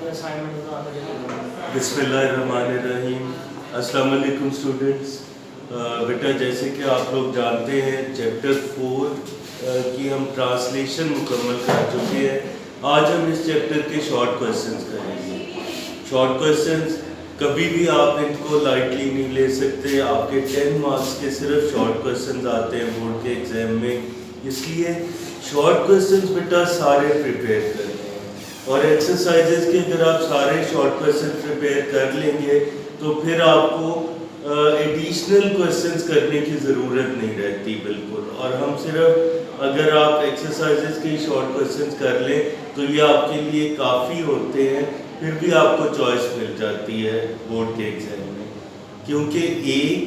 Assignment बता दो। बिस्मिल्लाहिर्रहमानिर्रहीम। अस्सलाम वालेकुम स्टूडेंट्स। बेटा जैसे कि आप लोग जानते हैं चैप्टर 4 की हम ट्रांसलेशन मुकम्मल कर चुके हैं। आज हम इस चैप्टर के शॉर्ट क्वेश्चंस करेंगे। शॉर्ट क्वेश्चंस कभी भी आप इनको लाइटली नहीं ले सकते। आपके 10 मार्क्स के सिर्फ शॉर्ट क्वेश्चंस आते हैं बोर्ड के एग्जाम में, इसलिए शॉर्ट क्वेश्चंस बेटा सारे प्रिपेयर करने हैं। और एक्सरसाइजेस के अगर आप सारे शॉर्ट क्वेश्चन प्रिपेयर कर लेंगे तो फिर आपको एडिशनल क्वेश्चंस करने की ज़रूरत नहीं रहती बिल्कुल। और हम सिर्फ अगर आप एक्सरसाइजेस के शॉर्ट क्वेश्चंस कर लें तो ये आपके लिए काफ़ी होते हैं। फिर भी आपको चॉइस मिल जाती है बोर्ड के एग्जाम में, क्योंकि एक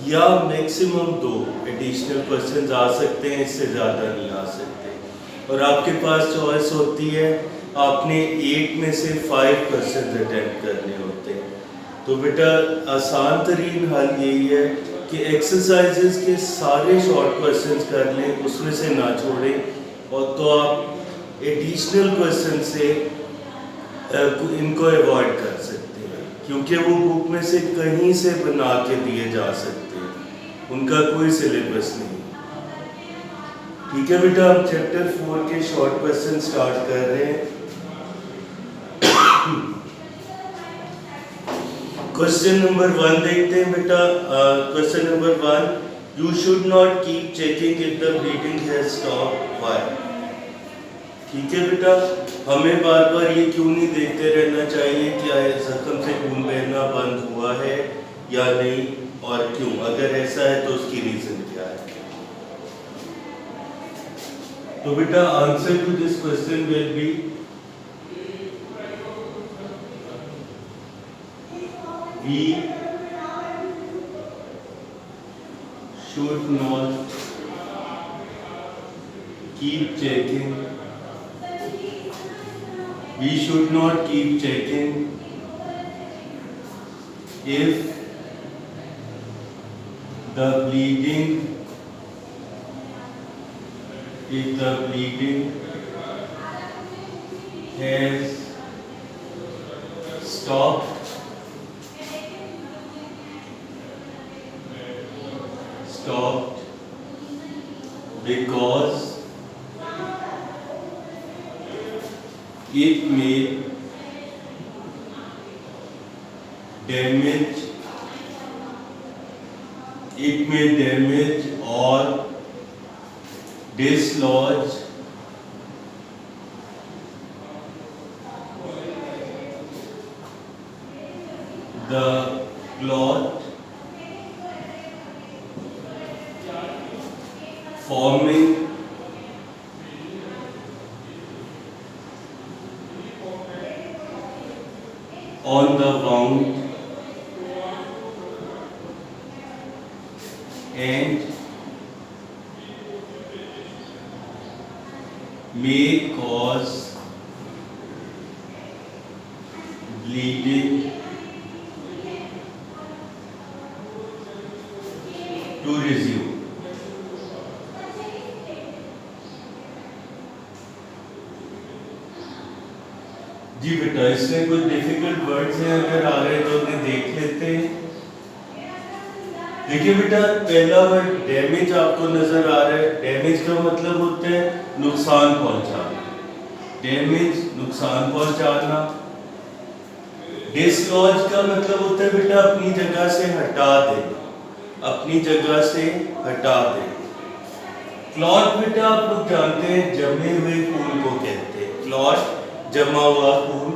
या मैक्सिमम 2 एडिशनल क्वेश्चंस आ सकते हैं, इससे ज़्यादा नहीं आ सकते। और आपके पास चॉइस होती है, आपने 8 में से 5 क्वेश्चंस अटेम्प्ट करने होते हैं। तो बेटा आसान तरीन हल यही है कि एक्सरसाइजेस के सारे शॉर्ट क्वेश्चंस कर लें, उसमें से ना छोड़ें। और तो आप एडिशनल क्वेश्चन से इनको अवॉइड कर सकते हैं, क्योंकि वो बुक में से कहीं से बना के दिए जा सकते हैं, उनका कोई सिलेबस नहीं। ठीक है बेटा, हम चैप्टर 4 के शॉर्ट क्वेश्चन स्टार्ट कर रहे हैं। क्वेश्चन नंबर 1 देखते हैं बेटा। Question number 1, you should not keep checking if the bleeding has stopped. Why? ठीक है बेटा, हमें बार बार ये क्यों नहीं देखते रहना चाहिए कि जख्म से खून बहना बंद हुआ है या नहीं, और क्यों? अगर ऐसा है तो उसकी रीजन क्या है? तो बेटा answer to this question will be we should not keep checking. We should not keep checking if the bleeding has stopped because it may damage or dislodge the clot forming on the wound and may cause bleeding to resume. जी बेटा, इसमें कुछ difficult words हैं, अगर आ रहे तो उन्हें देख लेते हैं। देखिए बेटा, पहला वर्ड डैमेज आपको नजर आ रहा है। डैमेज का मतलब होता है नुकसान पहुंचाना। डैमेज नुकसान पहुंचाना। डिसलॉज का मतलब होता है बेटा अपनी जगह से हटा देना, अपनी जगह से हटा देना। क्लॉट बेटा आप लोग जानते हैं जमे हुए खून को कहते हैं। क्लॉट जमा हुआ खून।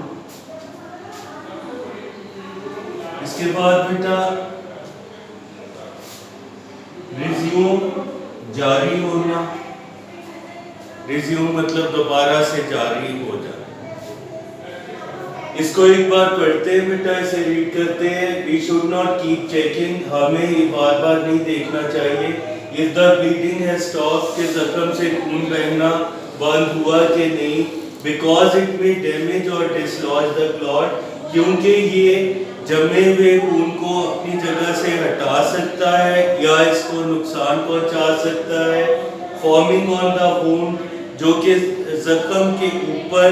इसके बाद बेटा रिज्यूम जारी होना। रिज्यूम मतलब दोबारा से जारी हो जाना। इसको एक बार पढ़ते हैं बेटा, इसे रीड करते हैं। We should not keep checking, हमें ये बार बार नहीं देखना चाहिए। If the bleeding has stopped, के जख्म से खून बहना बंद हुआ कि नहीं। बिकॉज इट मे डैमेज और डिसलॉज द क्लॉट, क्योंकि ये जमे हुए खून को अपनी जगह से हटा सकता है या इसको नुकसान पहुंचा सकता है। फॉर्मिंग ऑन द वुंड, जो कि जख्म के ऊपर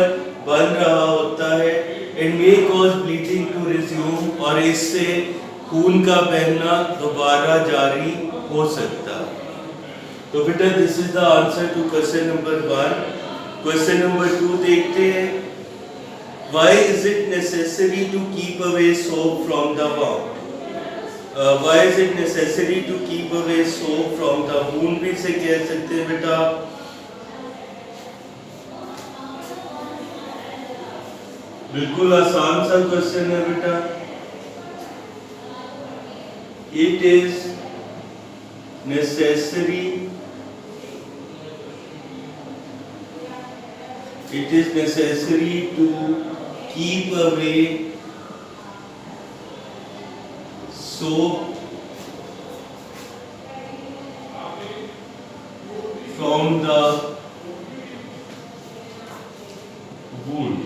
बन रहा होता है। and may cause bleeding to resume, और इससे खून का बहना दोबारा जारी हो सकता है। तो बेटा this is the answer to question number 1। Question number 2 देखते हैं। Why is it necessary to keep away soap from the wound? Why is it necessary to keep away soap from the wound? भी से कह सकते हैं बेटा। बिल्कुल आसान सा क्वेश्चन है बेटा। It is necessary to keep away soap from the wound।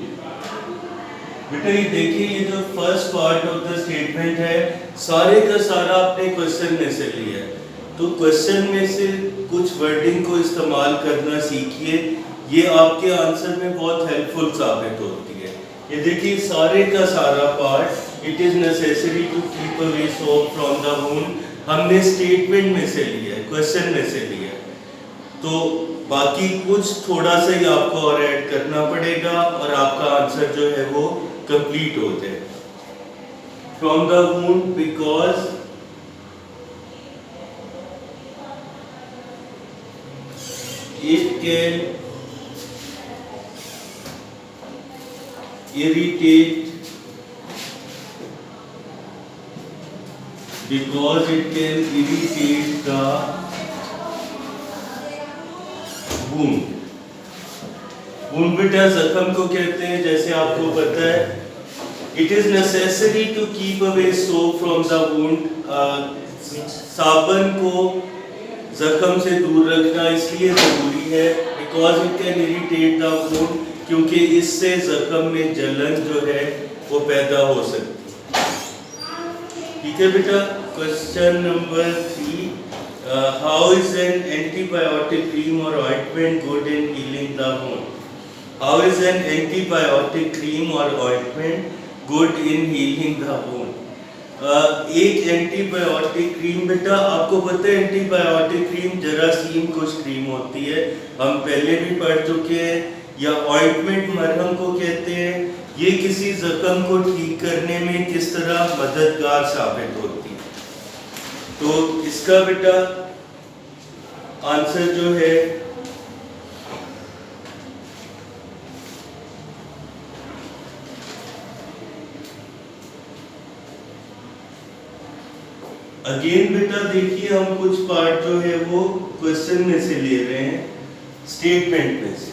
बेटा ये देखिए, ये जो first part of the statement है सारे का सारा आपने क्वेश्चन में से लिया है। तो क्वेश्चन में से कुछ वर्डिंग को इस्तेमाल करना सीखिए, ये आपके आंसर में बहुत हेल्पफुल साबित होती है। ये देखिए सारे का सारा part, it is necessary to keep away soap from the wound, हमने स्टेटमेंट में से लिया है, क्वेश्चन में से लिया है। तो बाकी कुछ थोड़ा सा ही आपको और ऐड करना पड़ेगा और आपका आंसर जो है वो कंप्लीट हो जाए। From the wound because it can irritate the wound। Wound बेटा जख्म को कहते हैं, जैसे आपको पता है। It is necessary to keep away soap from the wound, साबुन को जख्म से दूर रखना इसलिए जरूरी है because it can irritate the wound, क्योंकि इससे जख्म में जलन जो है वो पैदा हो सकती है। ठीक है बेटा। Question number 3, how is an antibiotic cream or ointment good in healing the wound? How is an antibiotic cream or ointment good in healing the wound? एक एंटीबायोटिक क्रीम बेटा, आपको पता है एंटीबायोटिक क्रीम जरासीम कुछ क्रीम होती है, हम पहले भी पढ़ चुके हैं। या ऑइंटमेंट मरहम को कहते हैं, ये किसी जख्म को ठीक करने में किस तरह मददगार साबित होती है। तो इसका बेटा आंसर जो है अगेन बेटा देखिए, हम कुछ पार्ट जो है वो क्वेश्चन में से ले रहे हैं, स्टेटमेंट में से,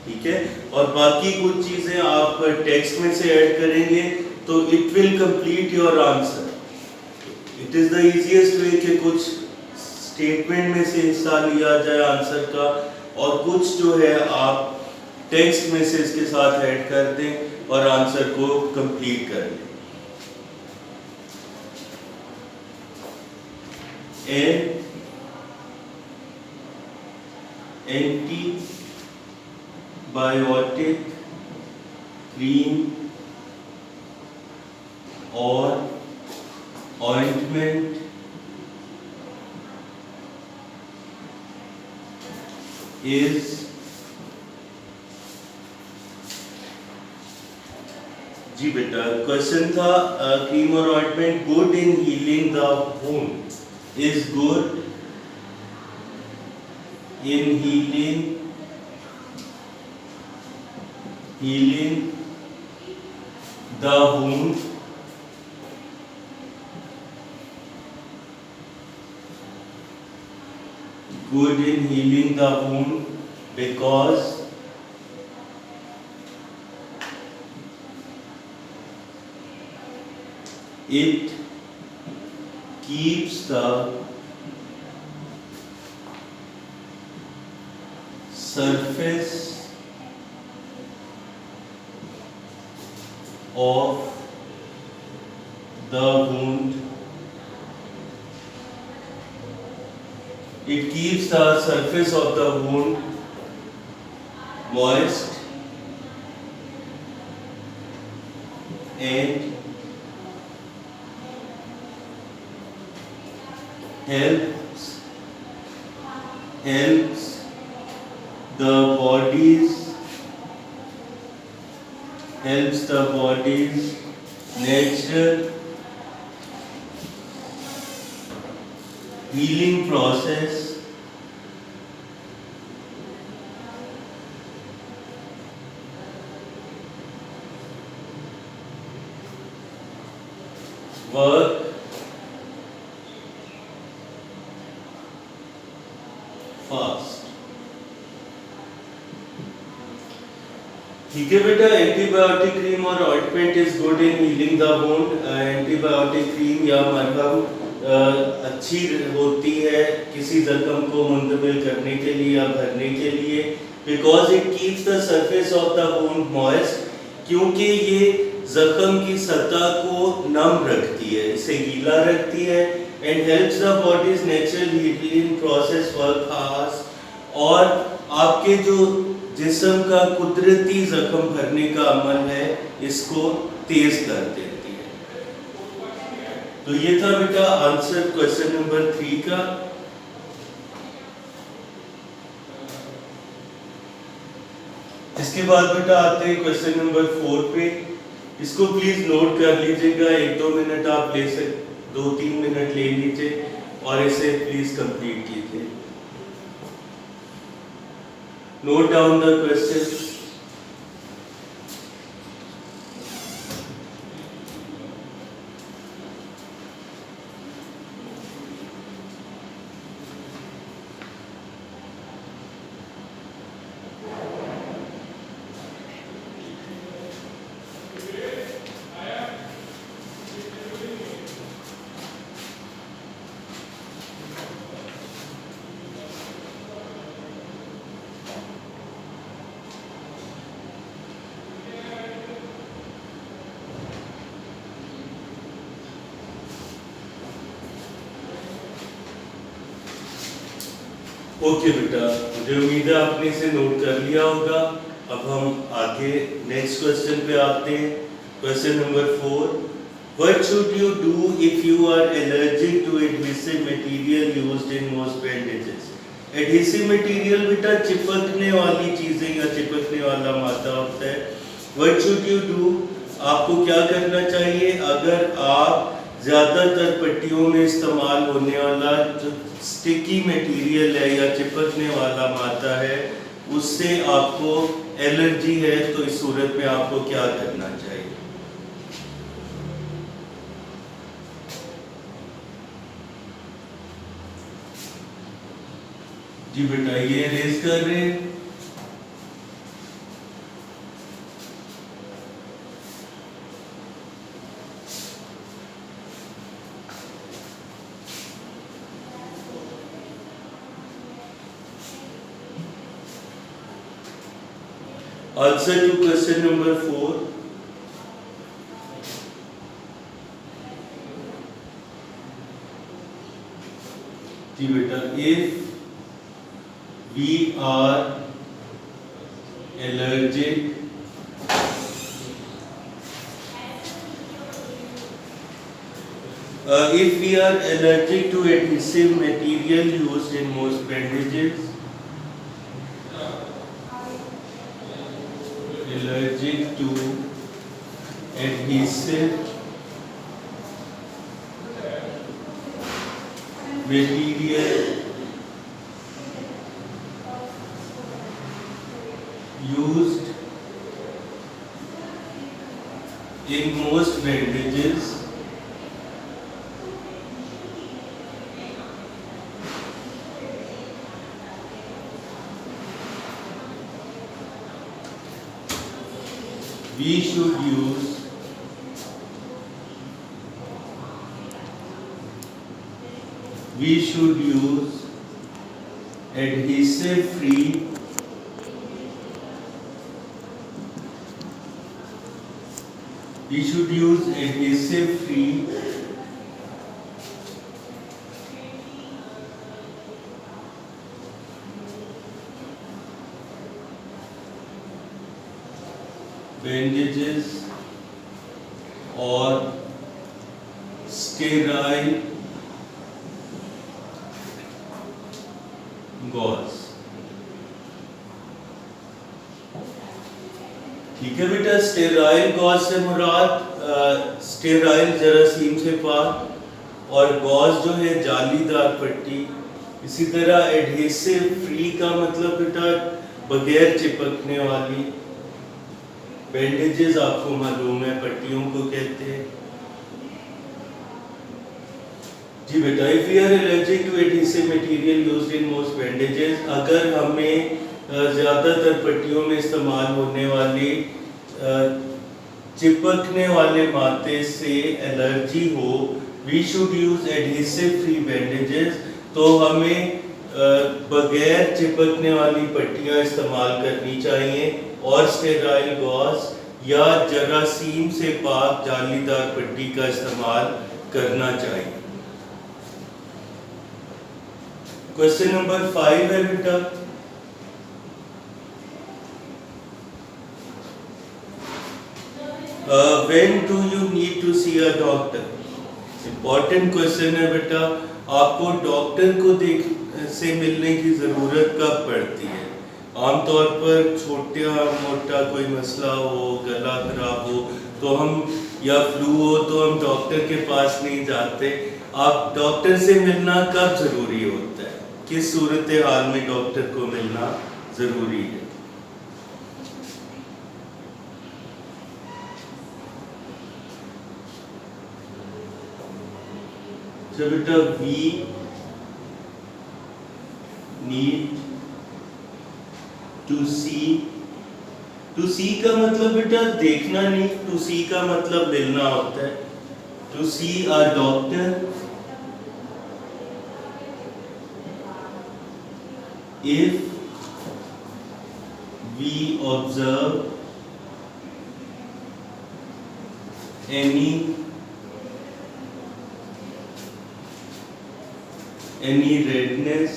ठीक है, और बाकी कुछ चीजें आप टेक्स्ट में से ऐड करेंगे तो it will complete your answer. It is the easiest way कि कुछ स्टेटमेंट में से हिस्सा लिया जाए आंसर का और कुछ जो है आप टेक्स्ट में से इसके साथ ऐड कर दें और आंसर को कंप्लीट कर लें। Antibiotic cream or ointment is जी बेटा क्वेश्चन था cream or ointment good in healing the wound, is good in healing the wound, good in healing the wound because it keeps the surface of the wound, it keeps the surface of the wound moist and helps the body's natural healing process work fast। ठीक है बेटा, antibiotic cream or ointment is good in healing the wound. Antibiotic cream या मरहम अच्छी होती है किसी जख्म को मुंतमिल करने के लिए या भरने के लिए, because it keeps the surface of the wound moist, क्योंकि ये जख्म की सतह को नम रखती है, इसे गीला रखती है। And helps the bodies natural healing process work fast, और आपके जो जिस्म का कुदरती जख्म भरने का अमल है इसको तेज कर देती है। तो ये था बेटा आंसर क्वेश्चन नंबर 3 का। इसके बाद बेटा आते हैं क्वेश्चन नंबर 4 पे। इसको प्लीज नोट कर लीजिएगा, 1-2 मिनट आप ले सकते, 2-3 मिनट ले लीजिए और इसे प्लीज कंप्लीट कीजिए। Note down the question. Okay बेटा, मुझे उम्मीद है आपने इसे नोट कर लिया होगा। अब हम आगे नेक्स्ट क्वेश्चन पे आते हैं। Question number 4, what should you do if you are allergic to adhesive material used in most bandages. Adhesive material बेटा चिपकने वाली चीजें या चिपकने वाला मादा होता है। व्हाट शुड यू डू, आपको क्या करना चाहिए अगर आप ज़्यादातर पट्टियों में इस्तेमाल होने वाला जो स्टिकी मटेरियल है या चिपकने वाला मादा है उससे आपको एलर्जी है, तो इस सूरत में आपको क्या करना चाहिए। जी बेटा ये रेज कर रहे हैं। Answer to question number 4. जी बेटा, if we are allergic to adhesive material used in most bandages, allergic to adhesive material used in most bandages, we should use adhesive free bandages और स्टेराइल गॉज। ठीक है बेटा, sterile gauge से मुराद sterile जरासीम से पाक और gauge जो है जालीदार पट्टी। इसी तरह एडहेसिव फ्री का मतलब बेटा बगैर चिपकने वाली। बैंडेजेस आपको मालूम है पट्टियों को कहते हैं जी बेटा। If we are allergic to adhesive material used in most bandages, अगर हमें ज़्यादातर पट्टियों में इस्तेमाल होने वाली चिपकने वाले माते से एलर्जी हो, we should use adhesive free bandages. तो हमें बगैर चिपकने वाली पट्टियां इस्तेमाल करनी चाहिए और स्टेराइल गॉज या जरासीम से पाक जालीदार पट्टी का इस्तेमाल करना चाहिए। क्वेश्चन नंबर 5 है बेटा, when do you need to see a doctor? Important question है बेटा। आपको डॉक्टर को से मिलने की ज़रूरत कब पड़ती है? आमतौर पर छोटा मोटा कोई मसला हो, गला खराब हो तो हम, या फ्लू हो तो हम डॉक्टर के पास नहीं जाते। आप डॉक्टर से मिलना कब ज़रूरी होता है? किस सूरत हाल में डॉक्टर को मिलना ज़रूरी है? So बेटा we need to see का मतलब बेटा देखना नहीं, to see का मतलब मिलना होता है। To see a doctor if we observe any redness,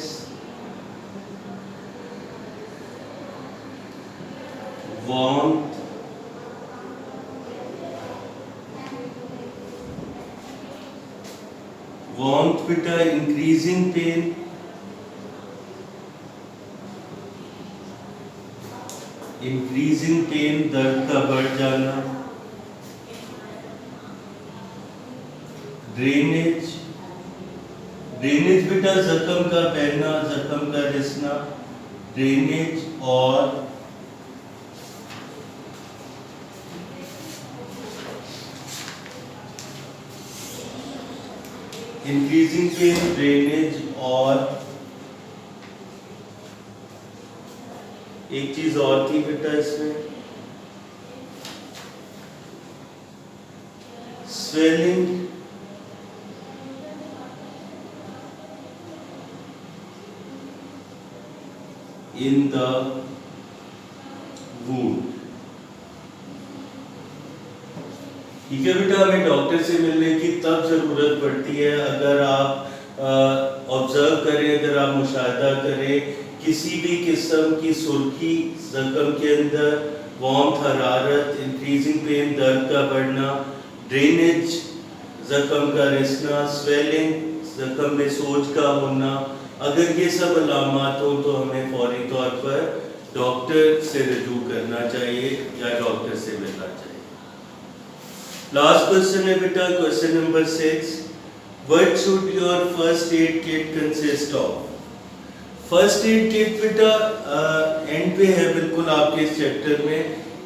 warmth, बेटा increasing pain, दर्द का बढ़ जाना, ड्रेनेज बेटा जख्म का बहना, जख्म का रिसना, ड्रेनेज और इंक्रीजिंग पेन, ड्रेनेज और एक चीज और थी बेटा इसमें, स्वेलिंग in the wound। ठीक है बेटा, हमें डॉक्टर से मिलने की तब जरूरत पड़ती है अगर आप ऑब्जर्व करें, अगर आप मुशाहिदा करें किसी भी किस्म की सुर्खी जख्म के अंदर, वार्मथ हरारत, इंक्रीजिंग पेन दर्द का बढ़ना, ड्रेनेज जख्म का रिसना, स्वेलिंग जख्म में सोज का होना, अगर ये सब अलामात हो तो हमें फौरी तौर पर डॉक्टर से रजू करना चाहिए या डॉक्टर से मिलना चाहिए। लास्ट क्वेश्चन है बेटा, question number 6, what should your first aid kit consist of? First aid kit बेटा एंड पे है बिल्कुल आपके इस चैप्टर में।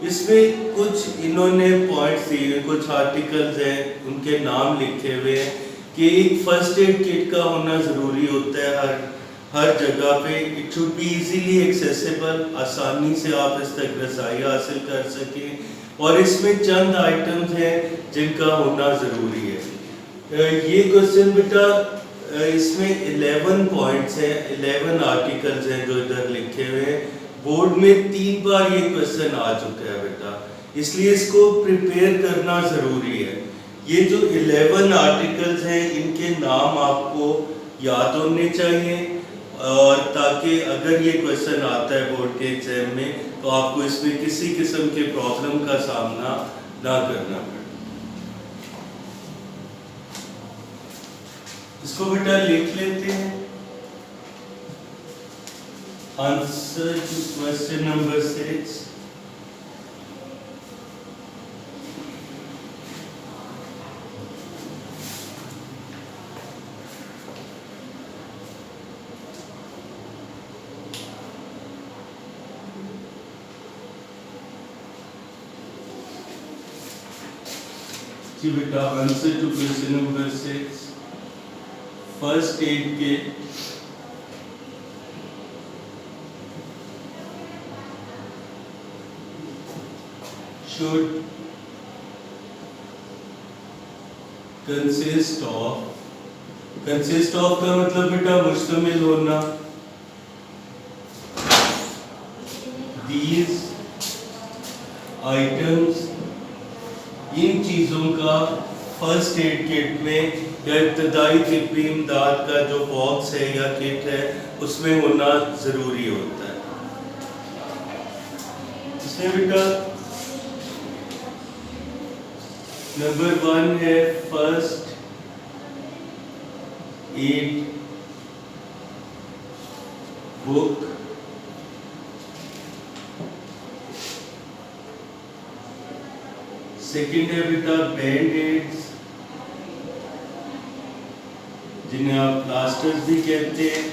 इसमें कुछ इन्होंने पॉइंट्स दिए, कुछ आर्टिकल्स हैं, उनके नाम लिखे हुए हैं कि एक फर्स्ट एड किट का होना ज़रूरी होता है हर जगह पे। It should be easily accessible, आसानी से आप इस तक रसाई हासिल कर सकें और इसमें चंद आइटम्स हैं जिनका होना ज़रूरी है। ये क्वेश्चन बेटा इसमें 11 पॉइंट्स हैं, 11 आर्टिकल्स हैं जो इधर लिखे हुए हैं। बोर्ड में 3 बार ये क्वेश्चन आ चुका है बेटा, इसलिए इसको प्रिपेयर करना ज़रूरी है। ये जो 11 आर्टिकल्स हैं इनके नाम आपको याद होने चाहिए और ताकि अगर ये क्वेश्चन आता है बोर्ड के एग्जाम में तो आपको इसमें किसी किस्म के प्रॉब्लम का सामना ना करना पड़े। इसको बेटा लिख लेते हैं। Answer to question number 6। जी बेटा, answer to question number 6, first aid kit should consist of का मतलब बेटा मुश्तमिल होना। These items, इन चीज़ों का फर्स्ट एड किट में या इब्तदाई तिब्बी इमदाद का जो बॉक्स है या किट है उसमें होना ज़रूरी होता है। इसमें बेटा नंबर 1 है फर्स्ट एड बुक, सेकंड है बेटा बैंड एड्स जिन्हें आप प्लास्टर्स भी कहते हैं।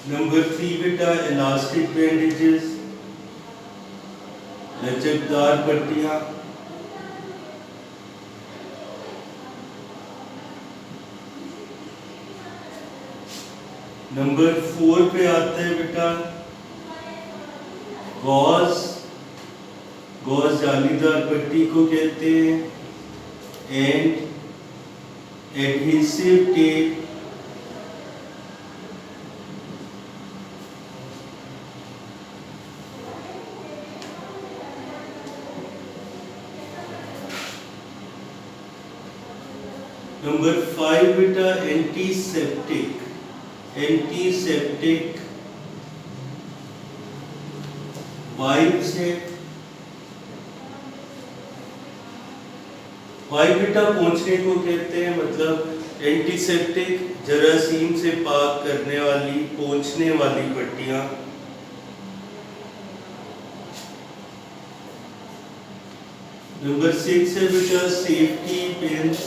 नंबर 3 बेटा इलास्टिक बैंडेजेस, लचकदार पट्टियां। नंबर 4 पे आता है बेटा गॉज जालीदार पट्टी को कहते हैं। एंड एडहेसिव टेप, नंबर 5 बेटा एंटीसेप्टिक वाइप्स है। वाइप बेटा पोंछने को कहते हैं, मतलब एंटीसेप्टिक जरासीम से पाक करने वाली पोंछने वाली पट्टियां। नंबर 6 है बेटा safety pins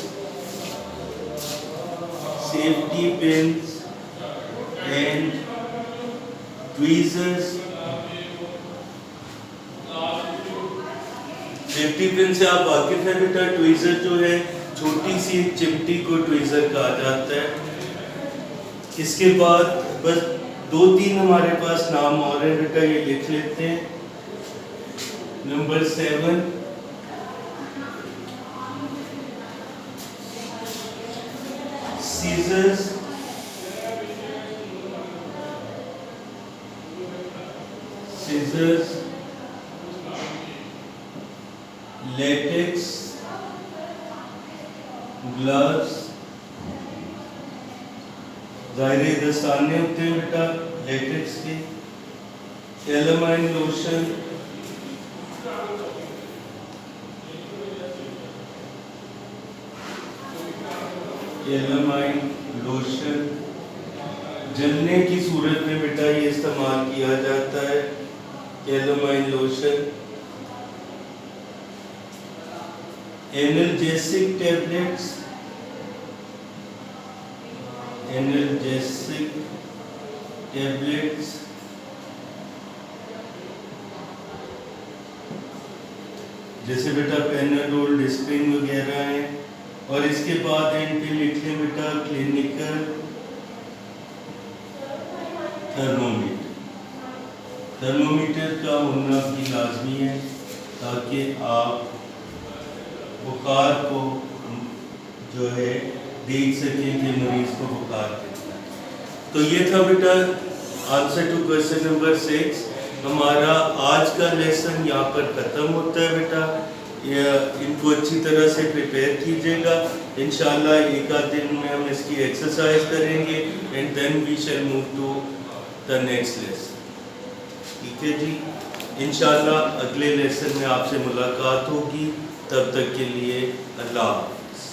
and tweezers. Safety pin से आप वाकिफ है बेटा, ट्वीजर जो है छोटी सी चिमटी को ट्वीजर कहा जाता है। इसके बाद बस 2-3 हमारे पास नाम और है बेटा, ये लिख लेते हैं। नंबर 7 सीजर्स, लेटेक्स ग्लव्स, ज़ाहिर दस्ताने होते हैं बेटा लेटेक्स के। कैलामाइन लोशन, जलने की सूरत में बेटा ये इस्तेमाल किया जाता है कैलामाइन लोशन। एनाल्जेसिक टैबलेट्स, जैसे बेटा पेनाडोल, डिस्प्रिन वगैरह हैं। और इसके बाद एंड पे लिख लें बेटा क्लिनिकल थर्मोमीटर का होना भी लाजमी है ताकि आप बुखार को जो है देख सकें कि मरीज को बुखार कितना है। तो ये था बेटा आंसर टू क्वेश्चन नंबर 6। हमारा आज का लेसन यहाँ पर ख़त्म होता है बेटा। इनको अच्छी तरह से प्रिपेयर कीजिएगा। इंशाल्लाह एक आध दिन में हम इसकी एक्सरसाइज करेंगे and then we shall move to the next lesson. ठीक है जी, इंशाल्लाह अगले लेसन में आपसे मुलाकात होगी। तब तक के लिए अल्लाह हाफ़िज़।